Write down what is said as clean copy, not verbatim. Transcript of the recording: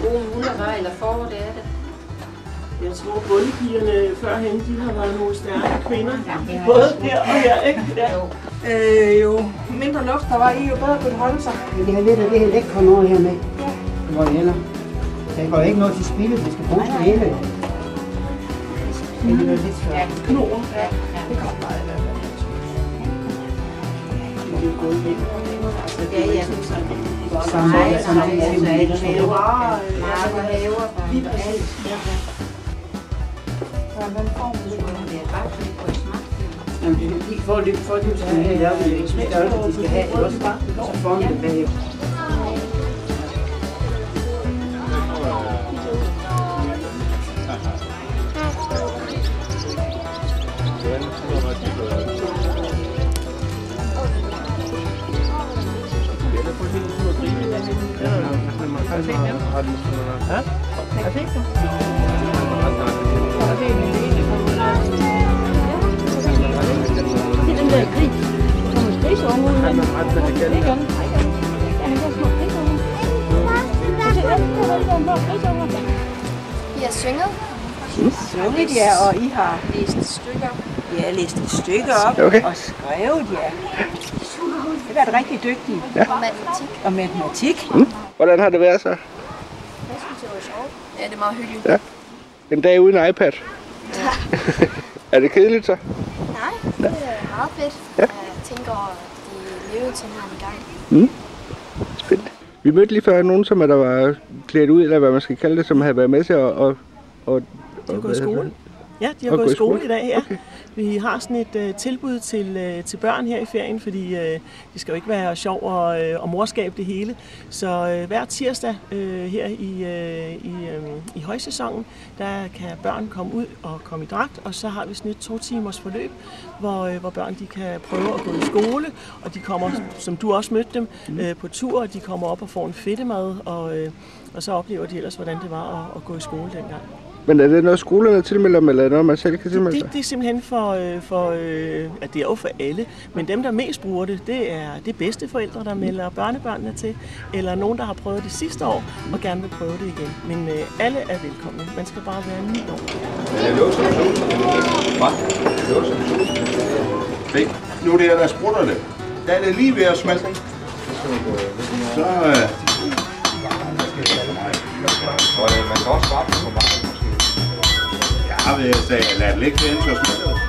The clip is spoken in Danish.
gode muligheder, eller får det af det. Jeg tror, bondepigerne førhen, de har været nogle stærke kvinder. Både her og her, ikke? Ja. Jo mindre luft der var i, jo bedre kunne det holde sig. Men det har lidt af det elektron over her med. Det går ender. Der går ikke noget til spilde, det skal bruges til hele. Det er lidt svært. Knor, ja. Det kommer bare i hvert fald. Det er gået væk. Ja, ja. De får det, de skal have det op i det størrelse, de skal have det også, så får de det bagefter. I har synget? Sunget, ja, og I har Læst stykker? ja, læst et stykke op og skrevet, ja. Det har været rigtig dygtige. Ja. Og matematik? Og matematik. Hvordan har det været så? Jeg synes, det var sjovt. Ja, det er meget hyggeligt. Ja. En dag uden iPad? Ja. Er det kedeligt så? Nej, det er meget fedt. Ja. Jeg tænker over de levetid her en gang. Spændende. Vi mødte lige før nogen, som der var klædt ud, eller hvad man skal kalde det, som havde været med til at De har gået i skole. Ja, de har gået i skole i dag, ja. Okay. Vi har sådan et tilbud til børn her i ferien, fordi det skal jo ikke være sjov og morskab det hele. Så hver tirsdag her i højsæsonen, der kan børn komme ud og komme i dragt, og så har vi sådan et 2 timers forløb, hvor børn de kan prøve at gå i skole, og de kommer, som du også mødte dem, på tur, og de kommer op og får en fedtemad, og så oplever de ellers, hvordan det var at gå i skole dengang. Men er det noget, skolerne tilmelder dem, eller er det noget, man selv kan tilmelde sig? Det er simpelthen det er jo for alle, men dem, der mest bruger det, det er bedsteforældre, der melder børnebørnene til, eller nogen, der har prøvet det sidste år og gerne vil prøve det igen. Men alle er velkomne. Man skal bare være 9 år. Nu det er der sprutter det. Der er det lige ved at smelte. Så man kan også svare på mig måske. Ja, vil jeg sige, lad det ligge til, så smelter det.